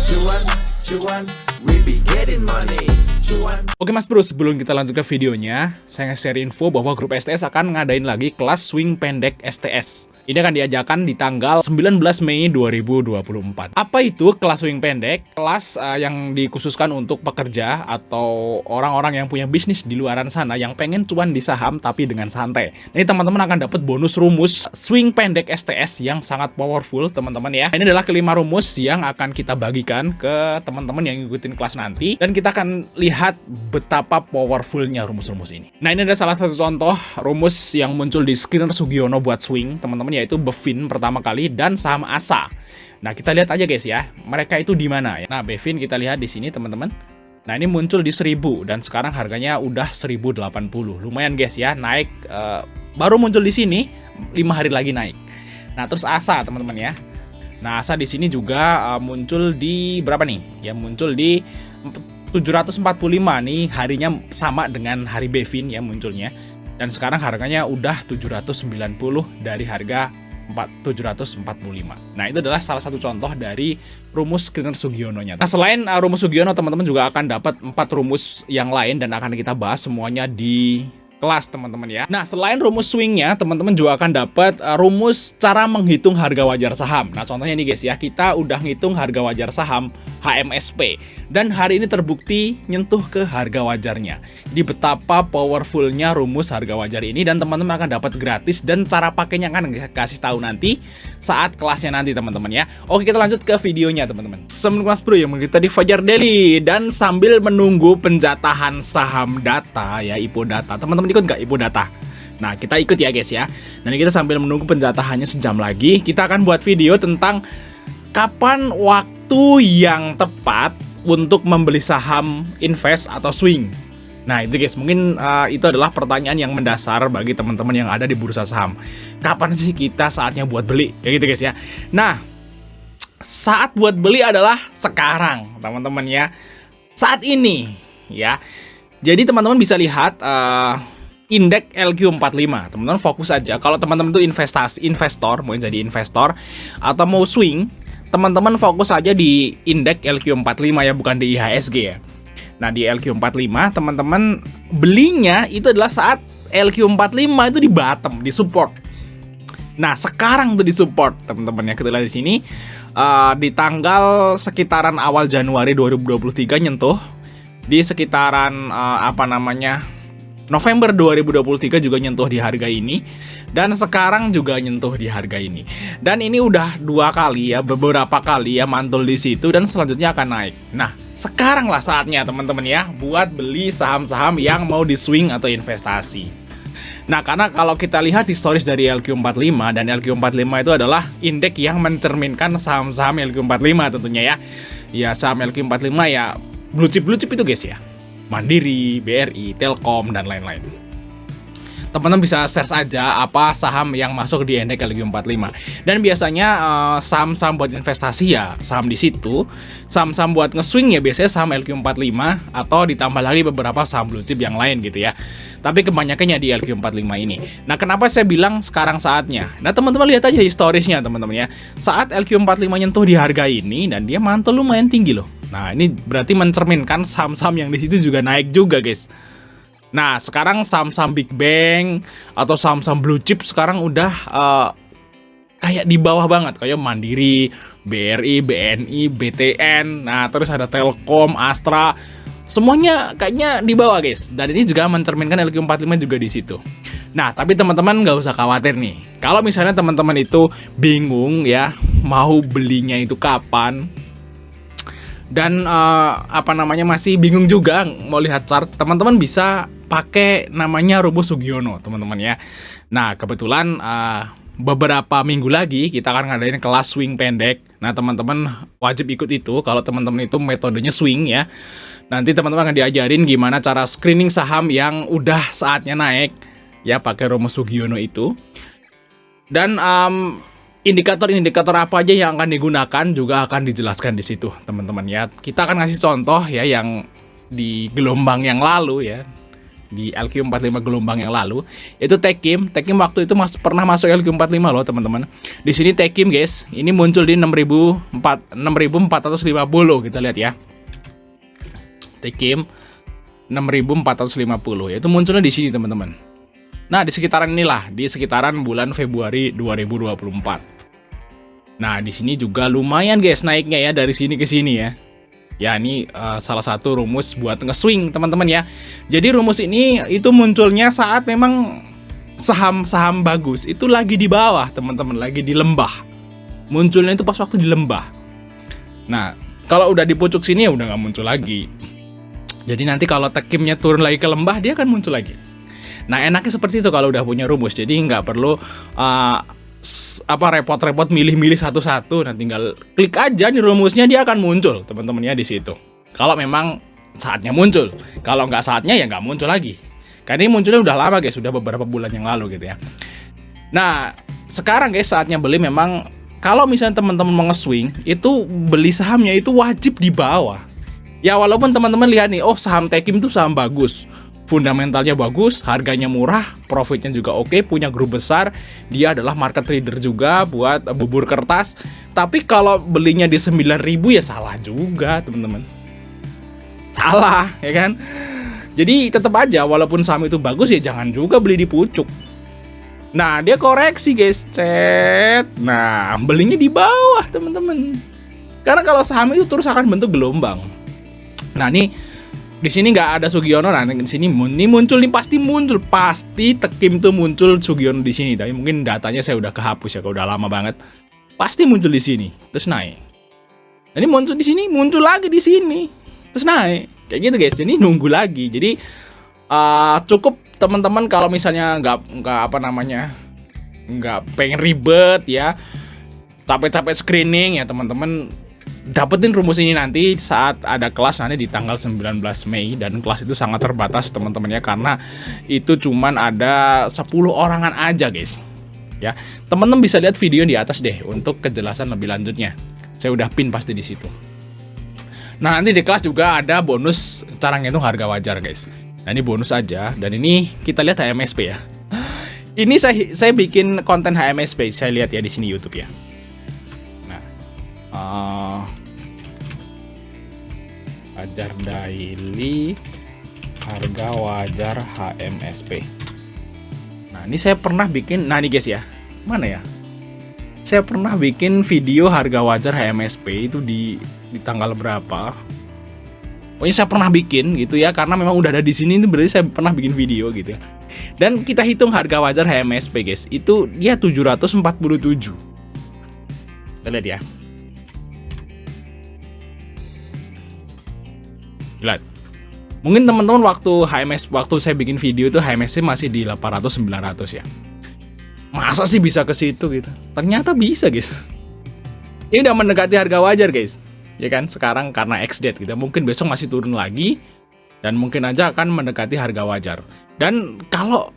Cuan, cuan, we be getting money. Cuan. Oke Mas Bro, sebelum kita lanjut ke videonya, saya nge-share info bahwa grup STS akan ngadain lagi kelas swing pendek STS. Ini akan diajakan di tanggal 19 Mei 2024. Apa itu kelas swing pendek? Kelas yang dikhususkan untuk pekerja atau orang-orang yang punya bisnis di luaran sana yang pengen cuan di saham tapi dengan santai. Ini teman-teman akan dapat bonus rumus swing pendek STS yang sangat powerful teman-teman ya. Ini adalah kelima rumus yang akan kita bagikan ke teman-teman yang ngikutin kelas nanti. Dan kita akan lihat betapa powerfulnya rumus-rumus ini. Nah, ini adalah salah satu contoh rumus yang muncul di Skinner Sugiono buat swing, teman-teman, yaitu Bevin pertama kali dan saham ASA. Nah, kita lihat aja guys ya, mereka itu di mana ya. Nah, Bevin kita lihat di sini teman-teman. Nah, ini muncul di 1000 dan sekarang harganya udah 1080. Lumayan guys ya, naik baru muncul di sini 5 hari lagi naik. Nah, terus ASA teman-teman ya. Nah, ASA di sini juga muncul di berapa nih? Ya, muncul di 745 nih, harinya sama dengan hari Bevin ya munculnya. Dan sekarang harganya udah 790 dari harga 745. Nah, itu adalah salah satu contoh dari rumus Skinner Sugiono-nya. Nah, selain rumus Sugiono, teman-teman juga akan dapat 4 rumus yang lain dan akan kita bahas semuanya di kelas teman-teman ya. Nah, selain rumus swingnya, teman-teman juga akan dapat rumus cara menghitung harga wajar saham. Nah, contohnya nih guys ya, kita udah ngitung harga wajar saham HMSP dan hari ini terbukti nyentuh ke harga wajarnya. Jadi betapa powerfulnya rumus harga wajar ini dan teman-teman akan dapat gratis dan cara pakainya akan kasih tahu nanti saat kelasnya nanti teman-teman ya. Oke, kita lanjut ke videonya teman-teman. Assalamualaikum Mas Bro yang kita di Fajar Daily dan sambil menunggu penjatahan saham data ya, IPO data. Teman-teman ikut nggak IPO data? Nah, kita ikut ya guys ya. Dan kita sambil menunggu penjatahannya sejam lagi, kita akan buat video tentang kapan waktu yang tepat untuk membeli saham invest atau swing. Nah, itu guys, mungkin itu adalah pertanyaan yang mendasar bagi teman-teman yang ada di bursa saham. Kapan sih kita saatnya buat beli? Kayak gitu guys ya. Nah, saat buat beli adalah sekarang, teman-teman ya. Saat ini ya. Jadi teman-teman bisa lihat indeks LQ45. Teman-teman fokus aja. Kalau teman-teman itu investor, mau jadi investor atau mau swing, teman-teman fokus aja di indeks LQ45 ya, bukan di IHSG ya. Nah, di LQ45 teman-teman belinya itu adalah saat LQ45 itu di bottom, di support. Nah, sekarang tuh di support teman-teman ya. Kita lihat di sini di tanggal sekitaran awal Januari 2023 nyentuh di sekitaran November 2023 juga nyentuh di harga ini dan sekarang juga nyentuh di harga ini. Dan ini udah beberapa kali ya mantul di situ dan selanjutnya akan naik. Nah, sekarang lah saatnya teman-teman ya buat beli saham-saham yang mau di swing atau investasi. Nah, karena kalau kita lihat historis dari LQ45 dan LQ45 itu adalah indeks yang mencerminkan saham-saham LQ45 tentunya ya. Ya, saham LQ45 ya blue chip itu guys ya. Mandiri, BRI, Telkom, dan lain-lain. Teman-teman bisa search aja apa saham yang masuk di indeks LQ45. Dan biasanya saham-saham buat investasi ya saham di situ. Saham-saham buat nge-swing ya biasanya saham LQ45 atau ditambah lagi beberapa saham blue chip yang lain gitu ya. Tapi kebanyakannya di LQ45 ini. Nah, kenapa saya bilang sekarang saatnya? Nah, teman-teman lihat aja historisnya teman-teman ya. Saat LQ45 nyentuh di harga ini dan dia mantul lumayan tinggi loh. Nah, ini berarti mencerminkan saham-saham yang di situ juga naik juga, guys. Nah, sekarang saham-saham Big Bang atau saham-saham blue chip sekarang udah kayak di bawah banget, kayak Mandiri, BRI, BNI, BTN, nah terus ada Telkom, Astra, semuanya kayaknya di bawah, guys. Dan ini juga mencerminkan LQ45 juga di situ. Nah, tapi teman-teman nggak usah khawatir nih. Kalau misalnya teman-teman itu bingung ya, mau belinya itu kapan, dan masih bingung juga mau lihat chart, teman-teman bisa pakai namanya rumus Sugiono teman-teman ya. Nah, kebetulan beberapa minggu lagi kita akan ngadain kelas swing pendek. Nah, teman-teman wajib ikut itu kalau teman-teman itu metodenya swing ya. Nanti teman-teman akan diajarin gimana cara screening saham yang udah saatnya naik ya pakai rumus Sugiono itu. Dan indikator-indikator apa aja yang akan digunakan juga akan dijelaskan di situ, teman-teman ya. Kita akan ngasih contoh ya yang di gelombang yang lalu ya. di LQ45 gelombang yang lalu. Itu Tekim waktu itu pernah masuk LQ45 loh teman-teman. Di sini Tekim guys, ini muncul di 6450 kita lihat ya. Tekim 6450 itu munculnya di sini teman-teman. Nah, di sekitaran inilah, di sekitaran bulan Februari 2024. Nah, di sini juga lumayan guys naiknya ya dari sini ke sini ya. Ya, ini salah satu rumus buat nge-swing teman-teman ya. Jadi rumus ini itu munculnya saat memang saham-saham bagus itu lagi di bawah teman-teman, lagi di lembah. Munculnya itu pas waktu di lembah. Nah, kalau udah di pucuk sini ya udah nggak muncul lagi. Jadi nanti kalau Tekimnya turun lagi ke lembah, dia akan muncul lagi. Nah, enaknya seperti itu kalau udah punya rumus. Jadi nggak perlu repot-repot milih-milih satu-satu. Nah, tinggal klik aja nih rumusnya, dia akan muncul teman-teman ya di situ. Kalau memang saatnya muncul. Kalau nggak saatnya ya nggak muncul lagi. Karena ini munculnya udah lama guys, sudah beberapa bulan yang lalu gitu ya. Nah, sekarang guys saatnya beli memang kalau misalnya teman-teman mau nge-swing, itu beli sahamnya itu wajib di bawah. Ya walaupun teman-teman lihat nih, oh saham Tekim tuh saham bagus, fundamentalnya bagus, harganya murah, profitnya juga oke, punya grup besar, dia adalah market trader juga buat bubur kertas. Tapi kalau belinya di 9.000 ya salah juga teman-teman. Salah ya kan? Jadi tetap aja walaupun saham itu bagus ya jangan juga beli di pucuk. Nah, dia koreksi guys, cet. Nah, belinya di bawah teman-teman. Karena kalau saham itu terus akan bentuk gelombang. Nah, nih di sini nggak ada Sugiono. Nah, di sini muncul nih, pasti Tekim tuh muncul Sugiono di sini. Tapi mungkin datanya saya udah kehapus ya, kalau udah lama banget. Pasti muncul di sini, terus naik. Nah, ini muncul di sini, muncul lagi di sini, terus naik. Kayak gitu guys. Jadi nunggu lagi. Jadi cukup teman-teman kalau misalnya nggak pengen ribet ya, capek-capek screening ya teman-teman. Dapetin rumus ini nanti saat ada kelas nanti di tanggal 19 Mei. Dan kelas itu sangat terbatas teman-teman ya, karena itu cuman ada 10 orangan aja guys ya. Teman-teman bisa lihat video di atas deh untuk kejelasan lebih lanjutnya. Saya udah pin pasti di situ. Nah, nanti di kelas juga ada bonus cara ngitung harga wajar guys. Nah, ini bonus aja, dan ini kita lihat HMSP ya. Ini saya bikin konten HMSP, saya lihat ya di sini YouTube ya. Wajar daily harga wajar HMSP. Nah, ini saya pernah bikin. Nah, ini guys ya, mana ya? Saya pernah bikin video harga wajar HMSP itu di tanggal berapa? Pokoknya saya pernah bikin gitu ya, karena memang udah ada di sini, itu berarti saya pernah bikin video gitu ya. Dan kita hitung harga wajar HMSP guys, itu dia 747. Kita lihat ya. Lihat. Mungkin teman-teman waktu saya bikin video itu HMSP masih di 800-900 ya. Masa sih bisa ke situ gitu? Ternyata bisa guys. Ini udah mendekati harga wajar guys. Ya kan, sekarang karena ex-date gitu. Mungkin besok masih turun lagi, dan mungkin aja akan mendekati harga wajar. Dan kalau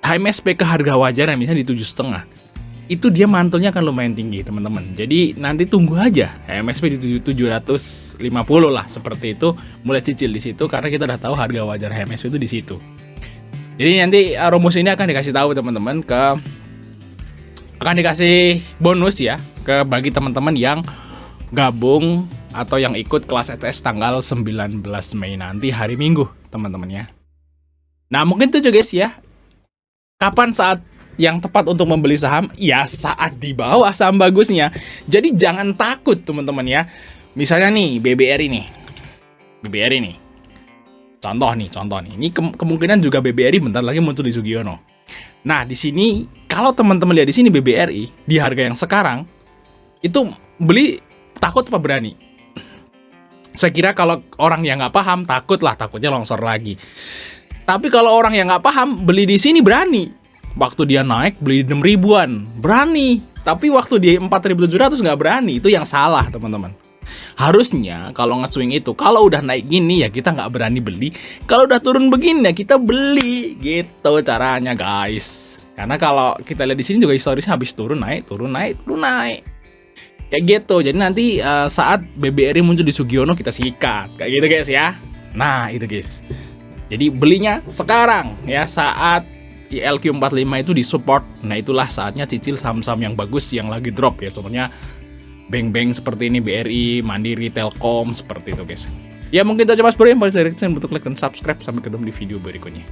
HMSP ke harga wajar yang misalnya di 7,5, itu dia mantulnya akan lumayan tinggi teman-teman. Jadi nanti tunggu aja HMSP di 750 lah, seperti itu, mulai cicil di situ, karena kita udah tahu harga wajar HMSP itu di situ. Jadi nanti rumus ini akan dikasih tahu teman-teman, akan dikasih bonus ya bagi teman-teman yang gabung atau yang ikut kelas ETS tanggal 19 Mei nanti hari Minggu teman-teman ya. Nah, mungkin itu juga guys ya. Kapan saat yang tepat untuk membeli saham? Ya saat di bawah saham bagusnya. Jadi jangan takut teman-teman ya. Misalnya nih BBRI nih. Contoh nih. Ini kemungkinan juga BBRI bentar lagi muncul di Sugiono. Nah, di sini kalau teman-teman lihat di sini BBRI di harga yang sekarang itu beli takut apa berani? Saya kira kalau orang yang nggak paham takutnya longsor lagi. Tapi kalau orang yang nggak paham beli di sini berani. Waktu dia naik beli di 6.000-an berani. Tapi waktu dia 4.700 nggak berani. Itu yang salah teman-teman. Harusnya kalau nge-swing itu, kalau udah naik gini ya kita nggak berani beli. Kalau udah turun begini ya kita beli. Gitu caranya guys. Karena kalau kita lihat di sini juga historisnya habis turun naik. Kayak gitu. Jadi nanti saat BBRI muncul di Sugiono kita sikat. Kayak gitu guys ya. Nah itu guys. Jadi belinya sekarang ya, saat ILQ45 itu disupport. Nah, itulah saatnya cicil saham-saham yang bagus yang lagi drop ya. Contohnya bank-bank seperti ini, BRI, Mandiri, Telkom, seperti itu guys. Ya mungkin itu aja Mas Bro yang paling saya bentuk like dan subscribe. Sampai ketemu di video berikutnya.